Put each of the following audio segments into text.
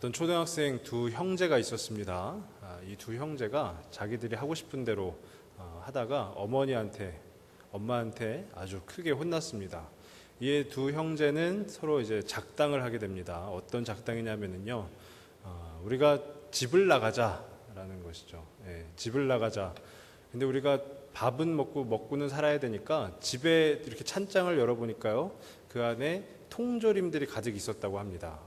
어떤 초등학생 두 형제가 있었습니다. 이 두 형제가 자기들이 하고 싶은 대로 하다가 엄마한테 아주 크게 혼났습니다. 이 두 형제는 서로 이제 작당을 하게 됩니다. 어떤 작당이냐면요, 우리가 집을 나가자라는 것이죠. 예, 집을 나가자. 근데 우리가 밥은 먹고는 살아야 되니까 집에 이렇게 찬장을 열어보니까요, 그 안에 통조림들이 가득 있었다고 합니다.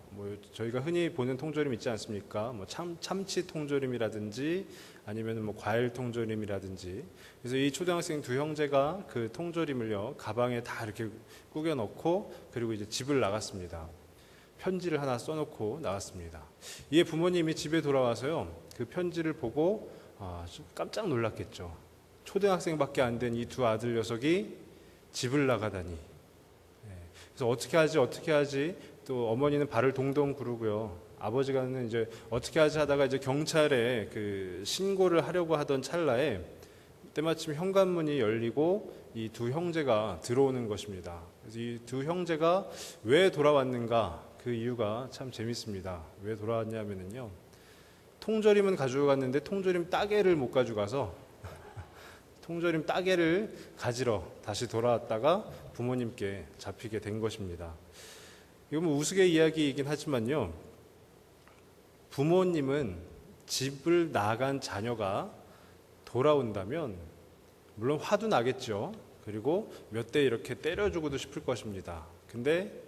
저희가 흔히 보는 통조림 있지 않습니까? 참치 통조림이라든지 아니면 과일 통조림이라든지. 그래서 이 초등학생 두 형제가 그 통조림을요, 가방에 다 이렇게 꾸겨 넣고, 그리고 이제 집을 나갔습니다. 편지를 하나 써놓고 나갔습니다. 이에 부모님이 집에 돌아와서요, 그 편지를 보고 좀 깜짝 놀랐겠죠. 초등학생밖에 안 된 이 두 아들 녀석이 집을 나가다니. 그래서 어떻게 하지? 또 어머니는 발을 동동 구르고요. 아버지가는 이제 어떻게 하지 하다가 이제 경찰에 그 신고를 하려고 하던 찰나에 때마침 현관문이 열리고 이 두 형제가 들어오는 것입니다. 그래서 이 두 형제가 왜 돌아왔는가? 그 이유가 참 재밌습니다. 왜 돌아왔냐면요, 통조림은 가지고 갔는데 통조림 따개를 못 가져가서 통조림 따개를 가지러 다시 돌아왔다가 부모님께 잡히게 된 것입니다. 이건 우스개 이야기이긴 하지만요, 부모님은 집을 나간 자녀가 돌아온다면 물론 화도 나겠죠. 그리고 몇 대 이렇게 때려주고도 싶을 것입니다. 근데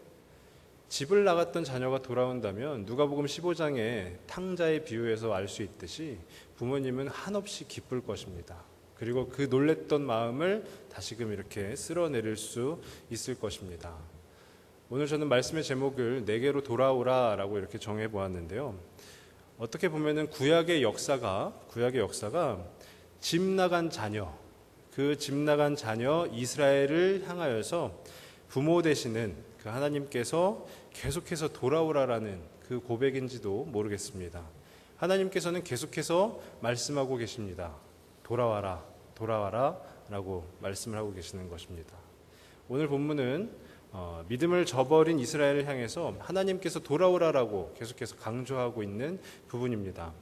집을 나갔던 자녀가 돌아온다면 누가복음 15장의 탕자의 비유에서 알 수 있듯이 부모님은 한없이 기쁠 것입니다. 그리고 그 놀랬던 마음을 다시금 이렇게 쓸어내릴 수 있을 것입니다. 오늘 저는 말씀의 제목을 내게로 돌아오라 라고 이렇게 정해 보았는데요, 어떻게 보면은 구약의 역사가 집 나간 자녀, 그 집 나간 자녀 이스라엘을 향하여서 부모 되시는 그 하나님께서 계속해서 돌아오라라는 그 고백인지도 모르겠습니다. 하나님께서는 계속해서 말씀하고 계십니다. 돌아와라, 돌아와라 라고 말씀을 하고 계시는 것입니다. 오늘 본문은 믿음을 저버린 이스라엘을 향해서 하나님께서 돌아오라라고 계속해서 강조하고 있는 부분입니다.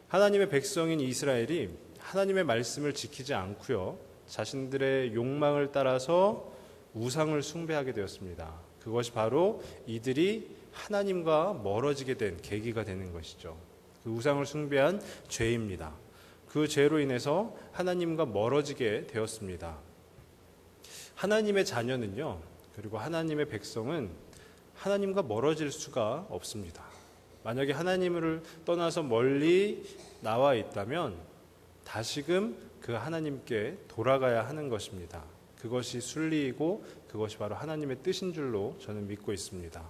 하나님의 백성인 이스라엘이 하나님의 말씀을 지키지 않고요, 자신들의 욕망을 따라서 우상을 숭배하게 되었습니다. 그것이 바로 이들이 하나님과 멀어지게 된 계기가 되는 것이죠. 그 우상을 숭배한 죄입니다. 그 죄로 인해서 하나님과 멀어지게 되었습니다. 하나님의 자녀는요, 그리고 하나님의 백성은 하나님과 멀어질 수가 없습니다. 만약에 하나님을 떠나서 멀리 나와 있다면 다시금 그 하나님께 돌아가야 하는 것입니다. 그것이 순리이고 그것이 바로 하나님의 뜻인 줄로 저는 믿고 있습니다.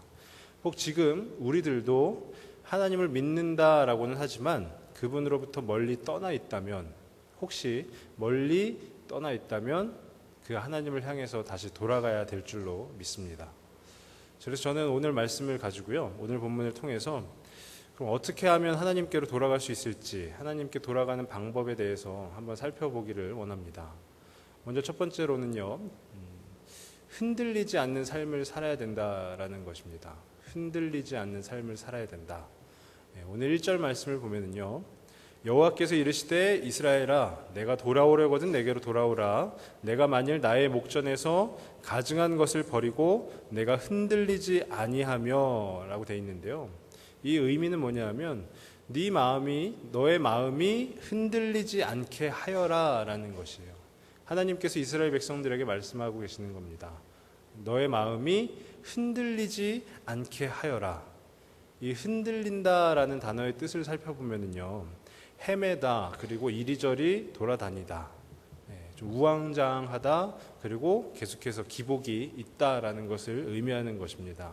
혹 지금 우리들도 하나님을 믿는다라고는 하지만 그분으로부터 멀리 떠나 있다면, 혹시 멀리 떠나 있다면 그 하나님을 향해서 다시 돌아가야 될 줄로 믿습니다. 그래서 저는 오늘 말씀을 가지고요, 오늘 본문을 통해서 그럼 어떻게 하면 하나님께로 돌아갈 수 있을지, 하나님께 돌아가는 방법에 대해서 한번 살펴보기를 원합니다. 먼저 첫 번째로는요, 흔들리지 않는 삶을 살아야 된다라는 것입니다. 흔들리지 않는 삶을 살아야 된다. 오늘 1절 말씀을 보면은요, 여호와께서 이르시되 이스라엘아 내가 돌아오려거든 내게로 돌아오라. 내가 만일 나의 목전에서 가증한 것을 버리고 내가 흔들리지 아니하며 라고 되어 있는데요, 이 의미는 뭐냐면 너의 마음이 흔들리지 않게 하여라 라는 것이에요. 하나님께서 이스라엘 백성들에게 말씀하고 계시는 겁니다. 너의 마음이 흔들리지 않게 하여라. 이 흔들린다라는 단어의 뜻을 살펴보면요, 헤매다, 그리고 이리저리 돌아다니다, 좀 우왕좌왕하다, 그리고 계속해서 기복이 있다라는 것을 의미하는 것입니다.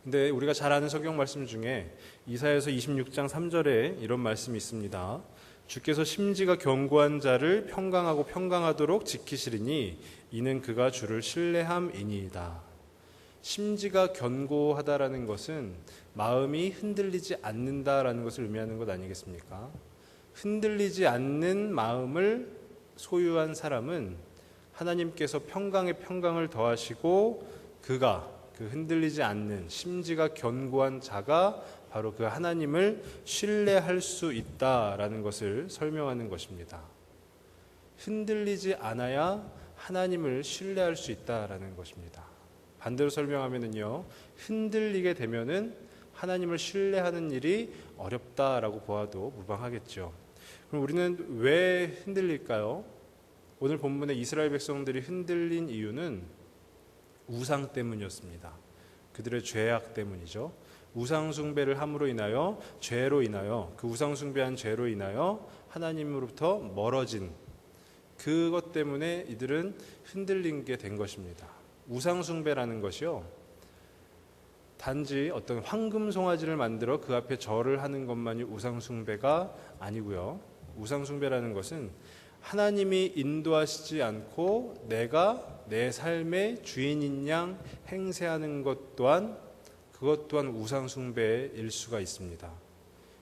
근데 우리가 잘 아는 성경 말씀 중에 이사야서 26장 3절에 이런 말씀이 있습니다. 주께서 심지가 견고한 자를 평강하도록 지키시리니 이는 그가 주를 신뢰함이니이다. 심지가 견고하다라는 것은 마음이 흔들리지 않는다라는 것을 의미하는 것 아니겠습니까? 흔들리지 않는 마음을 소유한 사람은 하나님께서 평강에 평강을 더하시고 그가 그 흔들리지 않는 심지가 견고한 자가 바로 그 하나님을 신뢰할 수 있다라는 것을 설명하는 것입니다. 흔들리지 않아야 하나님을 신뢰할 수 있다라는 것입니다. 반대로 설명하면은요, 흔들리게 되면은 하나님을 신뢰하는 일이 어렵다라고 보아도 무방하겠죠. 그럼 우리는 왜 흔들릴까요? 오늘 본문의 이스라엘 백성들이 흔들린 이유는 우상 때문이었습니다. 그들의 죄악 때문이죠. 우상 숭배를 함으로 인하여, 죄로 인하여, 그 우상 숭배한 죄로 인하여 하나님으로부터 멀어진 그것 때문에 이들은 흔들리게 된 것입니다. 우상 숭배라는 것이요, 단지 어떤 황금 송아지를 만들어 그 앞에 절을 하는 것만이 우상 숭배가 아니고요. 우상 숭배라는 것은 하나님이 인도하시지 않고 내가 내 삶의 주인인 양 행세하는 것 또한, 그것 또한 우상 숭배일 수가 있습니다.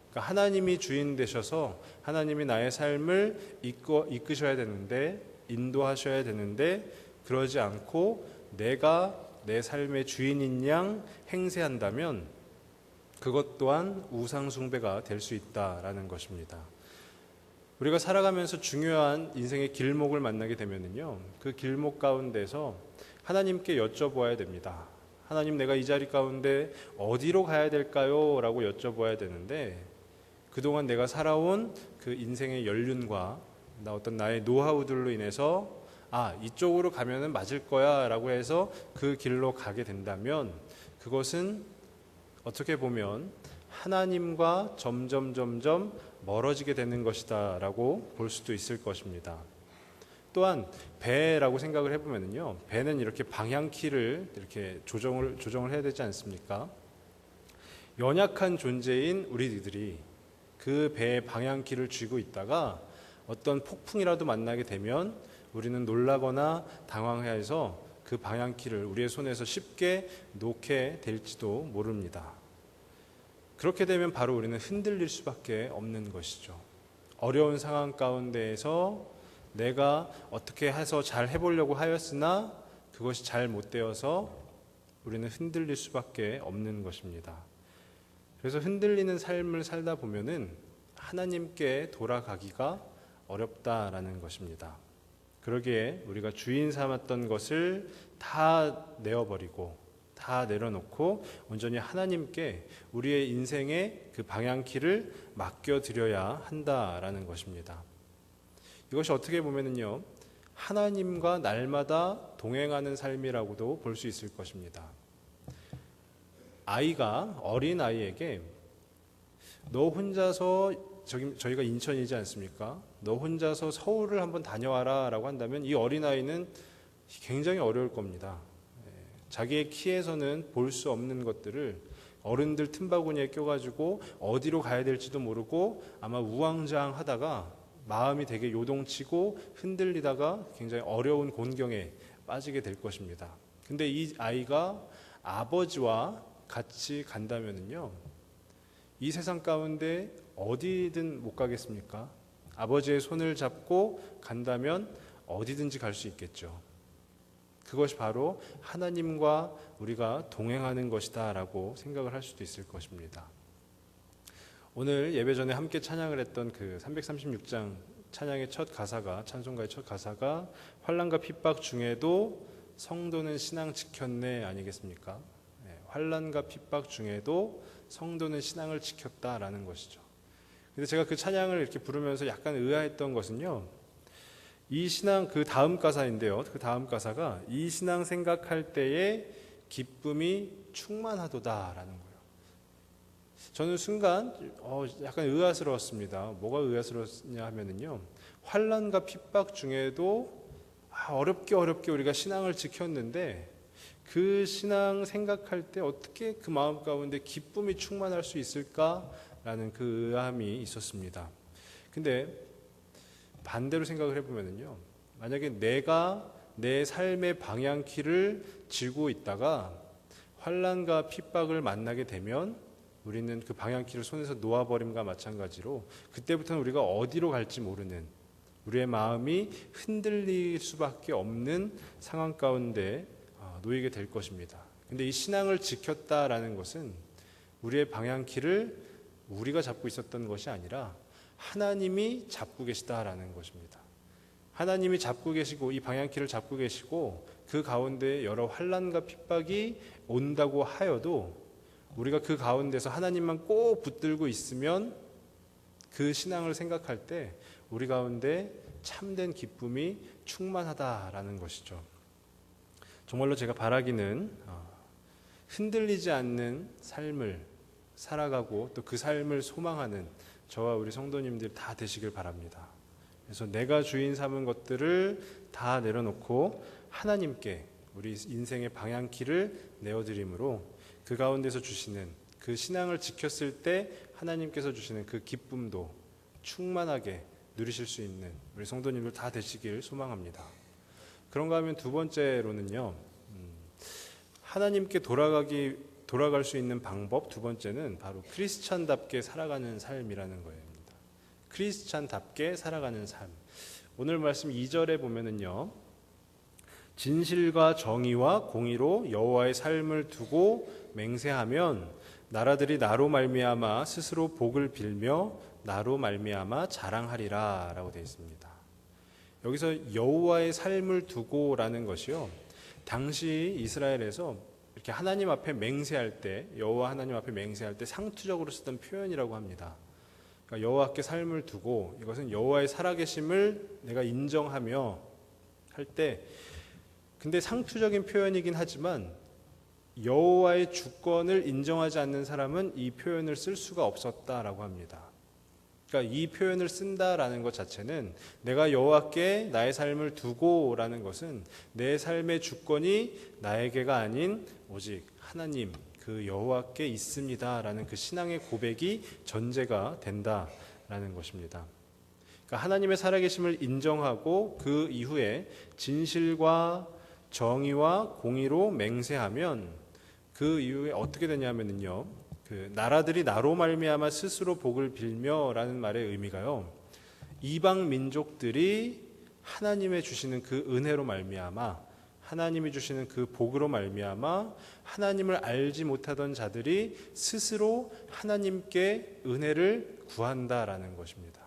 그러니까 하나님이 주인 되셔서 하나님이 나의 삶을 이끄셔야 되는데, 인도하셔야 되는데, 그러지 않고 내가 내 삶의 주인인 양 행세한다면 그것 또한 우상 숭배가 될 수 있다라는 것입니다. 우리가 살아가면서 중요한 인생의 길목을 만나게 되면은요, 그 길목 가운데서 하나님께 여쭤보아야 됩니다. 하나님, 내가 이 자리 가운데 어디로 가야 될까요? 라고 여쭤봐야 되는데, 그동안 내가 살아온 그 인생의 연륜과 어떤 나의 노하우들로 인해서 이쪽으로 가면은 맞을 거야 라고 해서 그 길로 가게 된다면 그것은 어떻게 보면 하나님과 점점 멀어지게 되는 것이다 라고 볼 수도 있을 것입니다. 또한 배라고 생각을 해보면요, 배는 이렇게 방향키를 이렇게 조정을 해야 되지 않습니까? 연약한 존재인 우리들이 그 배의 방향키를 쥐고 있다가 어떤 폭풍이라도 만나게 되면 우리는 놀라거나 당황해서 그 방향키를 우리의 손에서 쉽게 놓게 될지도 모릅니다. 그렇게 되면 바로 우리는 흔들릴 수밖에 없는 것이죠. 어려운 상황 가운데에서 내가 어떻게 해서 잘 해보려고 하였으나 그것이 잘 못 되어서 우리는 흔들릴 수밖에 없는 것입니다. 그래서 흔들리는 삶을 살다 보면은 하나님께 돌아가기가 어렵다라는 것입니다. 그러기에 우리가 주인 삼았던 것을 다 내어버리고 다 내려놓고 온전히 하나님께 우리의 인생의 그 방향키를 맡겨드려야 한다라는 것입니다. 이것이 어떻게 보면은요, 하나님과 날마다 동행하는 삶이라고도 볼 수 있을 것입니다. 어린 아이에게 너 혼자서, 저희가 인천이지 않습니까? 너 혼자서 서울을 한번 다녀와라 라고 한다면 이 어린아이는 굉장히 어려울 겁니다. 자기의 키에서는 볼 수 없는 것들을 어른들 틈바구니에 껴가지고 어디로 가야 될지도 모르고 아마 우왕좌왕하다가 마음이 되게 요동치고 흔들리다가 굉장히 어려운 곤경에 빠지게 될 것입니다. 근데 이 아이가 아버지와 같이 간다면요, 이 세상 가운데 어디든 못 가겠습니까? 아버지의 손을 잡고 간다면 어디든지 갈 수 있겠죠. 그것이 바로 하나님과 우리가 동행하는 것이다 라고 생각을 할 수도 있을 것입니다. 오늘 예배 전에 함께 찬양을 했던 그 336장 찬양의 첫 가사가, 찬송가의 첫 가사가 환난과 핍박 중에도 성도는 신앙 지켰네 아니겠습니까? 환난과 핍박 중에도 성도는 신앙을 지켰다라는 것이죠. 근데 제가 그 찬양을 이렇게 부르면서 약간 의아했던 것은요, 이 신앙, 그 다음 가사인데요, 그 다음 가사가 이 신앙 생각할 때에 기쁨이 충만하도다라는 거예요. 저는 순간 약간 의아스러웠습니다. 뭐가 의아스러웠냐 하면은요, 환난과 핍박 중에도 어렵게 우리가 신앙을 지켰는데 그 신앙 생각할 때 어떻게 그 마음 가운데 기쁨이 충만할 수 있을까라는 그 의아함이 있었습니다. 근데 반대로 생각을 해보면요, 만약에 내가 내 삶의 방향키를 쥐고 있다가 환난과 핍박을 만나게 되면 우리는 그 방향키를 손에서 놓아버림과 마찬가지로 그때부터는 우리가 어디로 갈지 모르는, 우리의 마음이 흔들릴 수밖에 없는 상황 가운데 놓이게 될 것입니다. 근데 이 신앙을 지켰다라는 것은 우리의 방향키를 우리가 잡고 있었던 것이 아니라 하나님이 잡고 계시다라는 것입니다. 하나님이 잡고 계시고 이 방향키를 잡고 계시고 그 가운데 여러 환난과 핍박이 온다고 하여도 우리가 그 가운데서 하나님만 꼭 붙들고 있으면 그 신앙을 생각할 때 우리 가운데 참된 기쁨이 충만하다라는 것이죠. 정말로 제가 바라기는 흔들리지 않는 삶을 살아가고 또 그 삶을 소망하는 저와 우리 성도님들 다 되시길 바랍니다. 그래서 내가 주인 삼은 것들을 다 내려놓고 하나님께 우리 인생의 방향키를 내어드림으로 그 가운데서 주시는 그 신앙을 지켰을 때 하나님께서 주시는 그 기쁨도 충만하게 누리실 수 있는 우리 성도님들 다 되시길 소망합니다. 그런가 하면 두 번째로는요, 하나님께 돌아갈 수 있는 방법 두 번째는 바로 크리스찬답게 살아가는 삶이라는 거예요. 크리스찬답게 살아가는 삶. 오늘 말씀 2절에 보면은요, 진실과 정의와 공의로 여호와의 삶을 두고 맹세하면 나라들이 나로 말미암아 스스로 복을 빌며 나로 말미암아 자랑하리라 라고 되어 있습니다. 여기서 여호와의 삶을 두고라는 것이요, 당시 이스라엘에서 이렇게 하나님 앞에 맹세할 때, 여호와 하나님 앞에 맹세할 때 상투적으로 쓰던 표현이라고 합니다. 그러니까 여호와께 삶을 두고, 이것은 여호와의 살아계심을 내가 인정하며 할 때, 근데 상투적인 표현이긴 하지만 여호와의 주권을 인정하지 않는 사람은 이 표현을 쓸 수가 없었다라고 합니다. 그러니까 이 표현을 쓴다라는 것 자체는 내가 여호와께 나의 삶을 두고라는 것은 내 삶의 주권이 나에게가 아닌 오직 하나님 그 여호와께 있습니다라는 그 신앙의 고백이 전제가 된다라는 것입니다. 그러니까 하나님의 살아계심을 인정하고 그 이후에 진실과 정의와 공의로 맹세하면 그 이후에 어떻게 되냐면요, 그 나라들이 나로 말미암아 스스로 복을 빌며라는 말의 의미가요, 이방 민족들이 하나님의 주시는 그 은혜로 말미암아, 하나님이 주시는 그 복으로 말미암아 하나님을 알지 못하던 자들이 스스로 하나님께 은혜를 구한다라는 것입니다.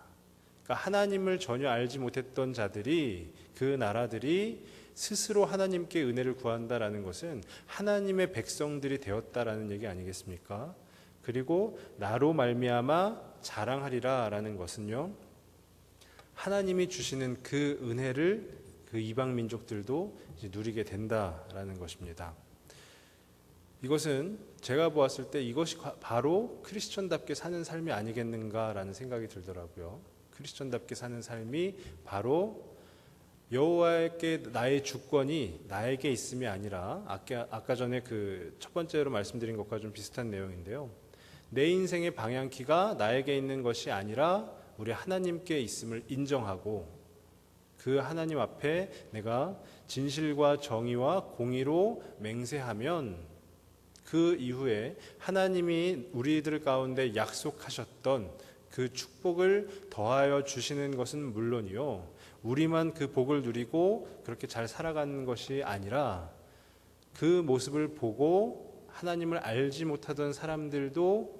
그러니까 하나님을 전혀 알지 못했던 자들이, 그 나라들이 스스로 하나님께 은혜를 구한다라는 것은 하나님의 백성들이 되었다라는 얘기 아니겠습니까? 그리고 나로 말미암아 자랑하리라라는 것은요, 하나님이 주시는 그 은혜를 그 이방 민족들도 이제 누리게 된다라는 것입니다. 이것은 제가 보았을 때 이것이 바로 크리스천답게 사는 삶이 아니겠는가라는 생각이 들더라고요. 크리스천답게 사는 삶이 바로 여호와께 나의 주권이 나에게 있음이 아니라 아까 전에 그 첫 번째로 말씀드린 것과 좀 비슷한 내용인데요, 내 인생의 방향키가 나에게 있는 것이 아니라 우리 하나님께 있음을 인정하고 그 하나님 앞에 내가 진실과 정의와 공의로 맹세하면 그 이후에 하나님이 우리들 가운데 약속하셨던 그 축복을 더하여 주시는 것은 물론이요, 우리만 그 복을 누리고 그렇게 잘 살아가는 것이 아니라 그 모습을 보고 하나님을 알지 못하던 사람들도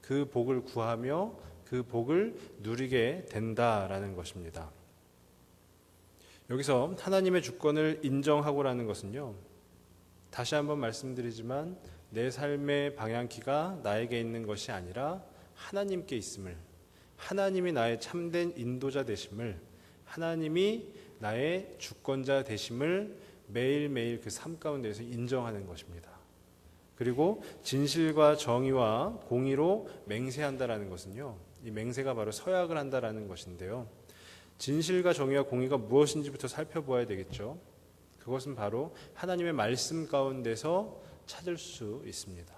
그 복을 구하며 그 복을 누리게 된다라는 것입니다. 여기서 하나님의 주권을 인정하고라는 것은요, 다시 한번 말씀드리지만 내 삶의 방향키가 나에게 있는 것이 아니라 하나님께 있음을, 하나님이 나의 참된 인도자 되심을, 하나님이 나의 주권자 되심을 매일매일 그 삶 가운데에서 인정하는 것입니다. 그리고 진실과 정의와 공의로 맹세한다라는 것은요, 이 맹세가 바로 서약을 한다라는 것인데요, 진실과 정의와 공의가 무엇인지부터 살펴보아야 되겠죠. 그것은 바로 하나님의 말씀 가운데서 찾을 수 있습니다.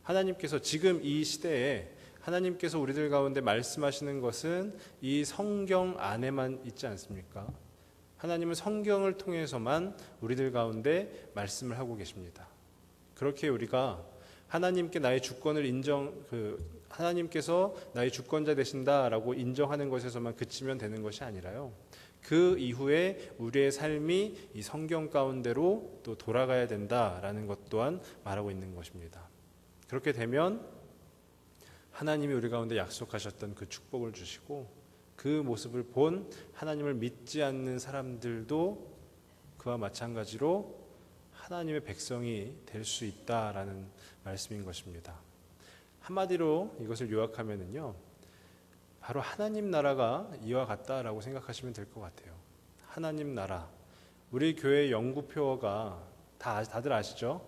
하나님께서 지금 이 시대에 하나님께서 우리들 가운데 말씀하시는 것은 이 성경 안에만 있지 않습니까? 하나님은 성경을 통해서만 우리들 가운데 말씀을 하고 계십니다. 그렇게 우리가 하나님께 나의 주권을 하나님께서 나의 주권자 되신다라고 인정하는 것에서만 그치면 되는 것이 아니라요, 그 이후에 우리의 삶이 이 성경 가운데로 또 돌아가야 된다라는 것 또한 말하고 있는 것입니다. 그렇게 되면 하나님이 우리 가운데 약속하셨던 그 축복을 주시고 그 모습을 본 하나님을 믿지 않는 사람들도 그와 마찬가지로 하나님의 백성이 될 수 있다라는 말씀인 것입니다. 한마디로 이것을 요약하면은요, 바로 하나님 나라가 이와 같다라고 생각하시면 될 것 같아요. 하나님 나라, 우리 교회 연구표어가 다들 아시죠?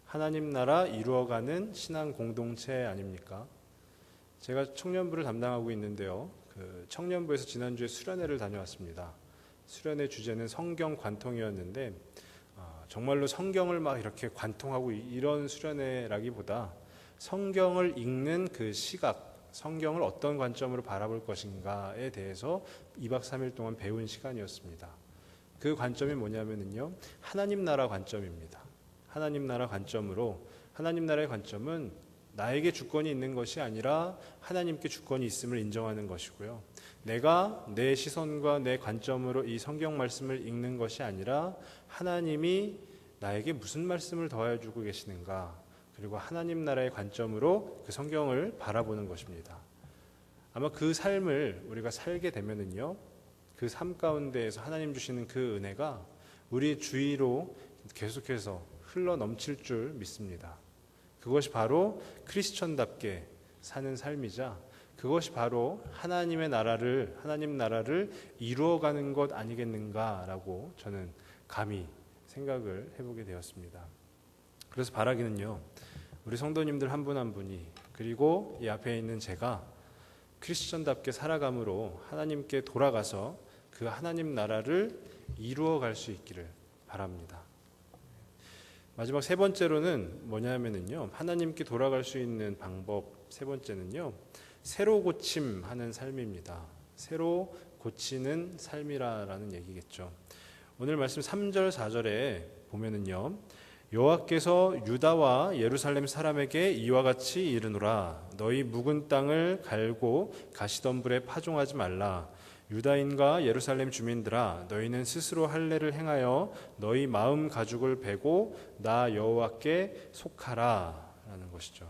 하나님 나라 이루어가는 신앙 공동체 아닙니까? 제가 청년부를 담당하고 있는데요, 그 청년부에서 지난주에 수련회를 다녀왔습니다. 수련회 주제는 성경 관통이었는데 정말로 성경을 막 이렇게 관통하고 이런 수련회라기보다 성경을 읽는 그 시각, 성경을 어떤 관점으로 바라볼 것인가에 대해서 2박 3일 동안 배운 시간이었습니다. 그 관점이 뭐냐면요, 하나님 나라 관점입니다. 하나님 나라 관점으로, 하나님 나라의 관점은 나에게 주권이 있는 것이 아니라 하나님께 주권이 있음을 인정하는 것이고요. 내가 내 시선과 내 관점으로 이 성경 말씀을 읽는 것이 아니라 하나님이 나에게 무슨 말씀을 더해주고 계시는가, 그리고 하나님 나라의 관점으로 그 성경을 바라보는 것입니다. 아마 그 삶을 우리가 살게 되면은요, 그 삶 가운데에서 하나님 주시는 그 은혜가 우리 주위로 계속해서 흘러 넘칠 줄 믿습니다. 그것이 바로 크리스천답게 사는 삶이자 그것이 바로 하나님 나라를 이루어가는 것 아니겠는가라고 저는 감히 생각을 해보게 되었습니다. 그래서 바라기는요, 우리 성도님들 한 분 한 분이, 그리고 이 앞에 있는 제가 크리스천답게 살아감으로 하나님께 돌아가서 그 하나님 나라를 이루어갈 수 있기를 바랍니다. 마지막 세 번째로는 뭐냐면은요, 하나님께 돌아갈 수 있는 방법 세 번째는요, 새로 고침하는 삶입니다. 새로 고치는 삶이라는 얘기겠죠. 오늘 말씀 3절 4절에 보면은요, 여호와께서 유다와 예루살렘 사람에게 이와 같이 이르노라. 너희 묵은 땅을 갈고 가시던 불에 파종하지 말라. 유다인과 예루살렘 주민들아, 너희는 스스로 할례를 행하여 너희 마음 가죽을 베고 나 여호와께 속하라 라는 것이죠.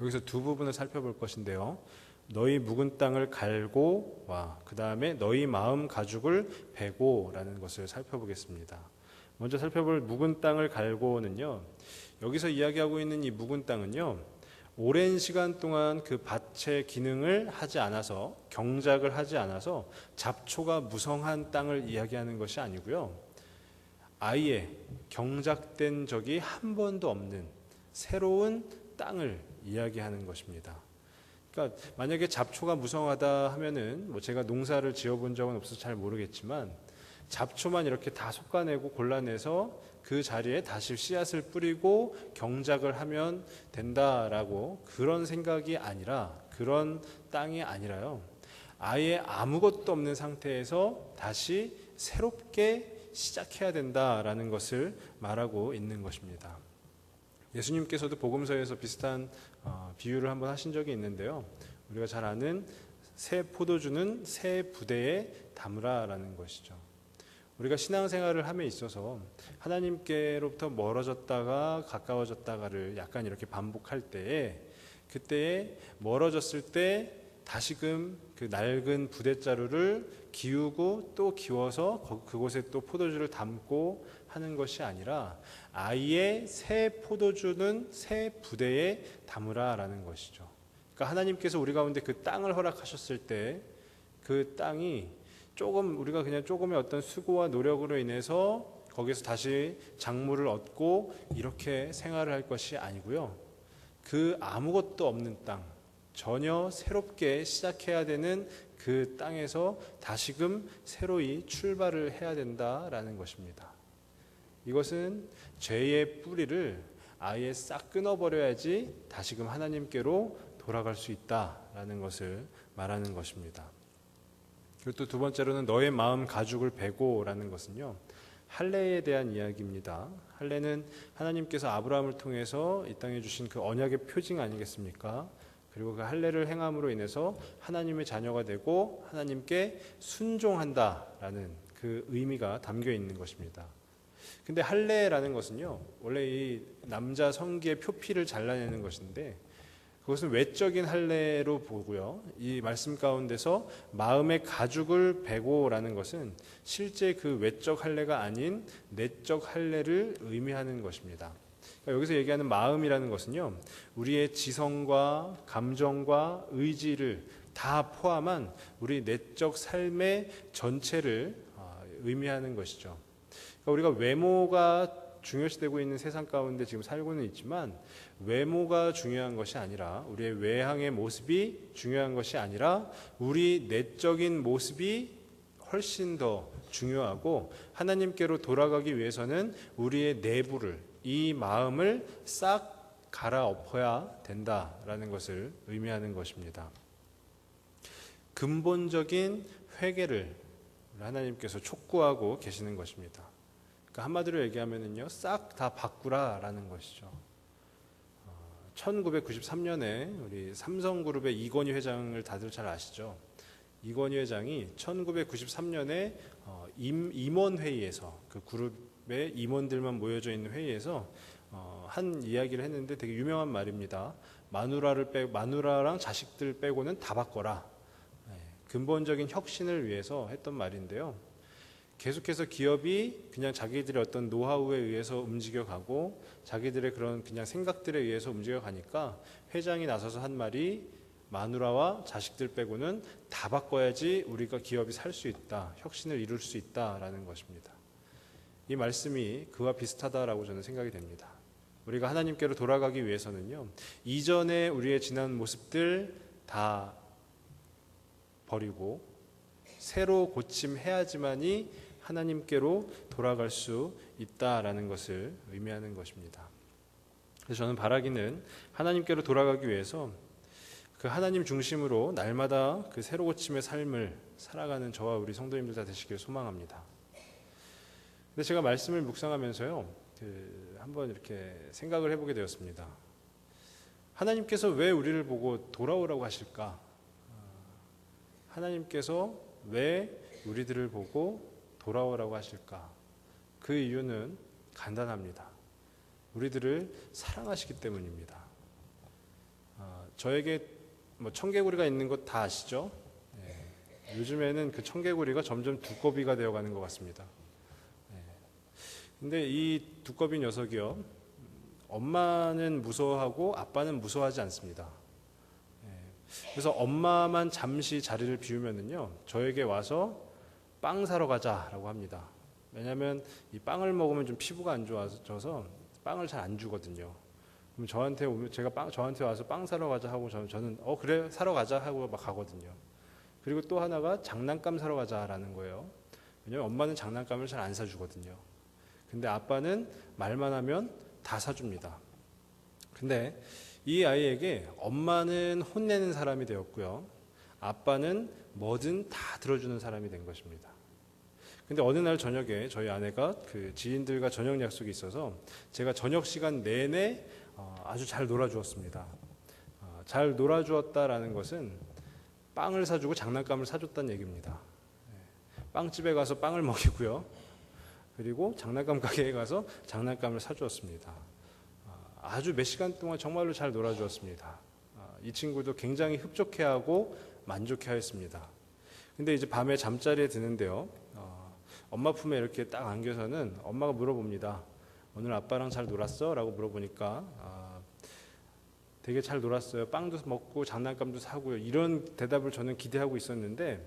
여기서 두 부분을 살펴볼 것인데요, 너희 묵은 땅을 갈고 와, 그 다음에 너희 마음 가죽을 베고 라는 것을 살펴보겠습니다. 먼저 살펴볼 묵은 땅을 갈고는요, 여기서 이야기하고 있는 이 묵은 땅은요, 오랜 시간 동안 그 밭의 기능을 하지 않아서, 경작을 하지 않아서 잡초가 무성한 땅을 이야기하는 것이 아니고요, 아예 경작된 적이 한 번도 없는 새로운 땅을 이야기하는 것입니다. 그러니까 만약에 잡초가 무성하다 하면은, 제가 농사를 지어본 적은 없어서 잘 모르겠지만 잡초만 이렇게 다 솎아내고 골라내서 그 자리에 다시 씨앗을 뿌리고 경작을 하면 된다라고, 그런 생각이 아니라, 그런 땅이 아니라요, 아예 아무것도 없는 상태에서 다시 새롭게 시작해야 된다라는 것을 말하고 있는 것입니다. 예수님께서도 복음서에서 비슷한 비유를 한번 하신 적이 있는데요, 우리가 잘 아는 새 포도주는 새 부대에 담으라라는 것이죠. 우리가 신앙생활을 함에 있어서 하나님께로부터 멀어졌다가 가까워졌다가를 약간 이렇게 반복할 때에, 그때에 멀어졌을 때 다시금 그 낡은 부대자루를 기우고 또 기워서 그곳에 또 포도주를 담고 하는 것이 아니라 아예 새 포도주는 새 부대에 담으라라는 것이죠. 그러니까 하나님께서 우리 가운데 그 땅을 허락하셨을 때 그 땅이 우리가 그냥 조금의 어떤 수고와 노력으로 인해서 거기서 다시 작물을 얻고 이렇게 생활을 할 것이 아니고요, 그 아무것도 없는 땅, 전혀 새롭게 시작해야 되는 그 땅에서 다시금 새로이 출발을 해야 된다라는 것입니다. 이것은 죄의 뿌리를 아예 싹 끊어버려야지 다시금 하나님께로 돌아갈 수 있다라는 것을 말하는 것입니다. 그리고 또 두 번째로는 너의 마음 가죽을 베고라는 것은요, 할례에 대한 이야기입니다. 할례는 하나님께서 아브라함을 통해서 이 땅에 주신 그 언약의 표징 아니겠습니까? 그리고 그 할례를 행함으로 인해서 하나님의 자녀가 되고 하나님께 순종한다라는 그 의미가 담겨 있는 것입니다. 근데 할례라는 것은요, 원래 이 남자 성기의 표피를 잘라내는 것인데 그것은 외적인 할례로 보고요. 이 말씀 가운데서 마음의 가죽을 베고라는 것은 실제 그 외적 할례가 아닌 내적 할례를 의미하는 것입니다. 그러니까 여기서 얘기하는 마음이라는 것은요, 우리의 지성과 감정과 의지를 다 포함한 우리 내적 삶의 전체를 의미하는 것이죠. 그러니까 우리가 외모가 중요시되고 있는 세상 가운데 지금 살고는 있지만 외모가 중요한 것이 아니라 우리의 외향의 모습이 중요한 것이 아니라 우리 내적인 모습이 훨씬 더 중요하고 하나님께로 돌아가기 위해서는 우리의 내부를 이 마음을 싹 갈아엎어야 된다라는 것을 의미하는 것입니다. 근본적인 회개를 하나님께서 촉구하고 계시는 것입니다. 그러니까 한마디로 얘기하면은요, 싹 다 바꾸라라는 것이죠. 1993년에 우리 삼성그룹의 이건희 회장을 다들 잘 아시죠? 이건희 회장이 1993년에 임원회의에서 그 그룹의 임원들만 모여져 있는 회의에서 한 이야기를 했는데 되게 유명한 말입니다. 마누라랑 자식들 빼고는 다 바꿔라. 근본적인 혁신을 위해서 했던 말인데요. 계속해서 기업이 그냥 자기들의 어떤 노하우에 의해서 움직여가고 자기들의 그런 그냥 생각들에 의해서 움직여가니까 회장이 나서서 한 말이 마누라와 자식들 빼고는 다 바꿔야지 우리가 기업이 살 수 있다, 혁신을 이룰 수 있다라는 것입니다. 이 말씀이 그와 비슷하다라고 저는 생각이 됩니다. 우리가 하나님께로 돌아가기 위해서는요, 이전에 우리의 지난 모습들 다 버리고 새로 고침해야지만이 하나님께로 돌아갈 수 있다라는 것을 의미하는 것입니다. 그래서 저는 바라기는 하나님께로 돌아가기 위해서 그 하나님 중심으로 날마다 그 새로 고침의 삶을 살아가는 저와 우리 성도님들 다 되시길 소망합니다. 근데 제가 말씀을 묵상하면서요, 한번 이렇게 생각을 해보게 되었습니다. 하나님께서 왜 우리를 보고 돌아오라고 하실까? 하나님께서 왜 우리들을 보고 돌아오라고 하실까? 그 이유는 간단합니다. 우리들을 사랑하시기 때문입니다. 저에게 청개구리가 있는 것 다 아시죠? 네. 요즘에는 그 청개구리가 점점 두꺼비가 되어가는 것 같습니다. 근데 이 두꺼비 녀석이요, 엄마는 무서워하고 아빠는 무서워하지 않습니다. 그래서 엄마만 잠시 자리를 비우면은요, 저에게 와서 빵 사러 가자라고 합니다. 왜냐하면 이 빵을 먹으면 좀 피부가 안 좋아져서 빵을 잘 안 주거든요. 그럼 저한테 오면 저한테 와서 빵 사러 가자 하고 저는 그래 사러 가자 하고 막 가거든요. 그리고 또 하나가 장난감 사러 가자라는 거예요. 왜냐하면 엄마는 장난감을 잘 안 사주거든요. 근데 아빠는 말만 하면 다 사줍니다. 근데 이 아이에게 엄마는 혼내는 사람이 되었고요, 아빠는 뭐든 다 들어주는 사람이 된 것입니다. 근데 어느 날 저녁에 저희 아내가 그 지인들과 저녁 약속이 있어서 제가 저녁 시간 내내 아주 잘 놀아주었습니다. 잘 놀아주었다라는 것은 빵을 사주고 장난감을 사줬다는 얘기입니다. 빵집에 가서 빵을 먹이고요, 그리고 장난감 가게에 가서 장난감을 사주었습니다. 아주 몇 시간 동안 정말로 잘 놀아주었습니다. 이 친구도 굉장히 흡족해하고 만족해하였습니다. 근데 이제 밤에 잠자리에 드는데요, 엄마 품에 이렇게 딱 안겨서는 엄마가 물어봅니다. 오늘 아빠랑 잘 놀았어? 라고 물어보니까 되게 잘 놀았어요. 빵도 먹고 장난감도 사고요. 이런 대답을 저는 기대하고 있었는데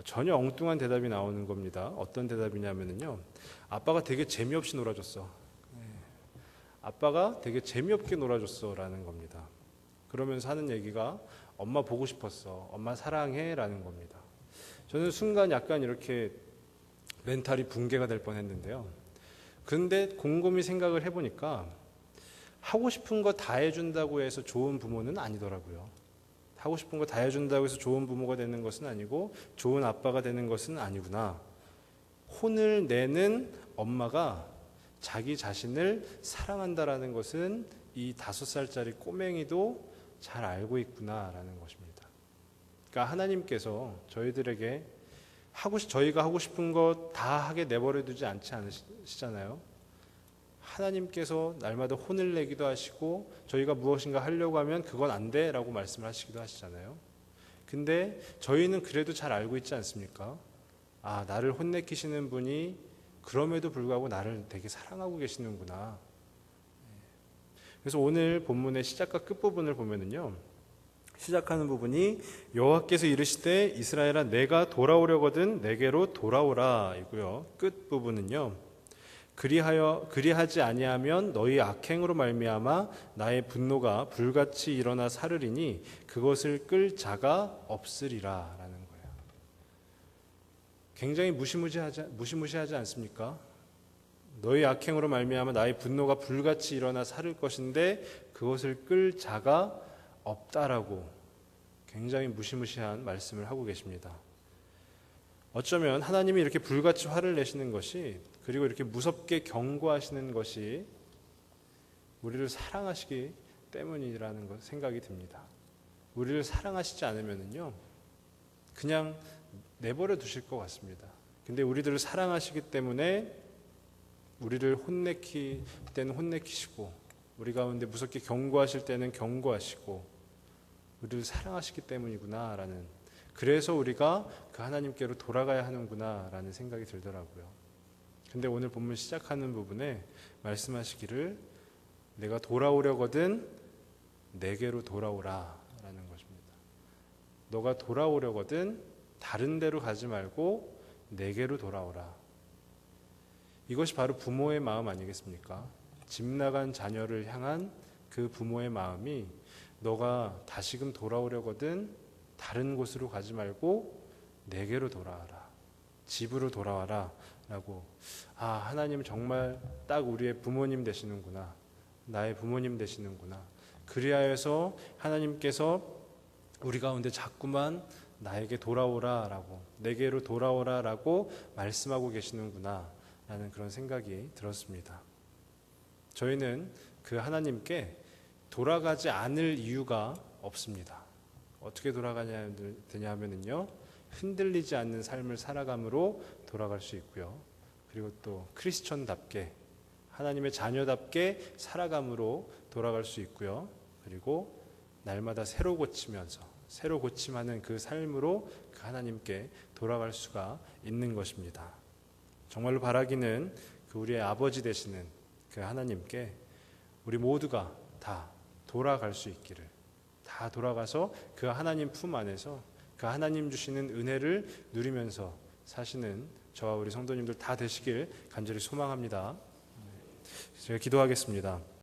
전혀 엉뚱한 대답이 나오는 겁니다. 어떤 대답이냐면요, 아빠가 되게 재미없이 놀아줬어. 아빠가 되게 재미없게 놀아줬어 라는 겁니다. 그러면서 하는 얘기가 엄마 보고 싶었어, 엄마 사랑해 라는 겁니다. 저는 순간 약간 이렇게 멘탈이 붕괴가 될 뻔했는데요. 근데 곰곰이 생각을 해보니까 하고 싶은 거 다 해준다고 해서 좋은 부모는 아니더라고요. 하고 싶은 거 다 해준다고 해서 좋은 부모가 되는 것은 아니고 좋은 아빠가 되는 것은 아니구나. 혼을 내는 엄마가 자기 자신을 사랑한다라는 것은 이 5살짜리 꼬맹이도 잘 알고 있구나라는 것입니다. 그러니까 하나님께서 저희들에게 저희가 하고 싶은 것 다 하게 내버려 두지 않지 않으시잖아요. 하나님께서 날마다 혼을 내기도 하시고 저희가 무엇인가 하려고 하면 그건 안 돼라고 말씀을 하시기도 하시잖아요. 근데 저희는 그래도 잘 알고 있지 않습니까? 아, 나를 혼내키시는 분이 그럼에도 불구하고 나를 되게 사랑하고 계시는구나. 그래서 오늘 본문의 시작과 끝부분을 보면은요, 시작하는 부분이 여호와께서 이르시되 이스라엘아 내가 돌아오려거든 내게로 돌아오라 이고요. 끝 부분은요, 그리하지 아니하면 너희 악행으로 말미암아 나의 분노가 불같이 일어나 사르리니 그것을 끌 자가 없으리라 라는 거예요. 굉장히 무시무시하지 않습니까? 너희 악행으로 말미암아 나의 분노가 불같이 일어나 사를 것인데 그것을 끌 자가 없다라고 굉장히 무시무시한 말씀을 하고 계십니다. 어쩌면 하나님이 이렇게 불같이 화를 내시는 것이, 그리고 이렇게 무섭게 경고하시는 것이 우리를 사랑하시기 때문이라는 생각이 듭니다. 우리를 사랑하시지 않으면요 그냥 내버려 두실 것 같습니다. 근데 우리들을 사랑하시기 때문에 우리를 혼내킬 때는 혼내키시고, 우리 가운데 무섭게 경고하실 때는 경고하시고, 우리를 사랑하시기 때문이구나라는, 그래서 우리가 그 하나님께로 돌아가야 하는구나라는 생각이 들더라고요. 근데 오늘 본문 시작하는 부분에 말씀하시기를 내가 돌아오려거든 내게로 돌아오라 라는 것입니다. 너가 돌아오려거든 다른 데로 가지 말고 내게로 돌아오라. 이것이 바로 부모의 마음 아니겠습니까? 집 나간 자녀를 향한 그 부모의 마음이, 너가 다시금 돌아오려거든 다른 곳으로 가지 말고 내게로 돌아와라, 집으로 돌아와라 라고. 아, 하나님 정말 딱 우리의 부모님 되시는구나, 나의 부모님 되시는구나. 그리하여서 하나님께서 우리 가운데 자꾸만 나에게 돌아오라 라고, 내게로 돌아오라 라고 말씀하고 계시는구나 라는 그런 생각이 들었습니다. 저희는 그 하나님께 돌아가지 않을 이유가 없습니다. 어떻게 돌아가냐 되냐면요, 흔들리지 않는 삶을 살아감으로 돌아갈 수 있고요. 그리고 또 크리스천답게, 하나님의 자녀답게 살아감으로 돌아갈 수 있고요. 그리고 날마다 새로 고침하는 그 삶으로 그 하나님께 돌아갈 수가 있는 것입니다. 정말로 바라기는 그 우리의 아버지 되시는 그 하나님께 우리 모두가 다 돌아갈 수 있기를, 다 돌아가서 그 하나님 품 안에서 그 하나님 주시는 은혜를 누리면서 사시는 저와 우리 성도님들 다 되시길 간절히 소망합니다. 제가 기도하겠습니다.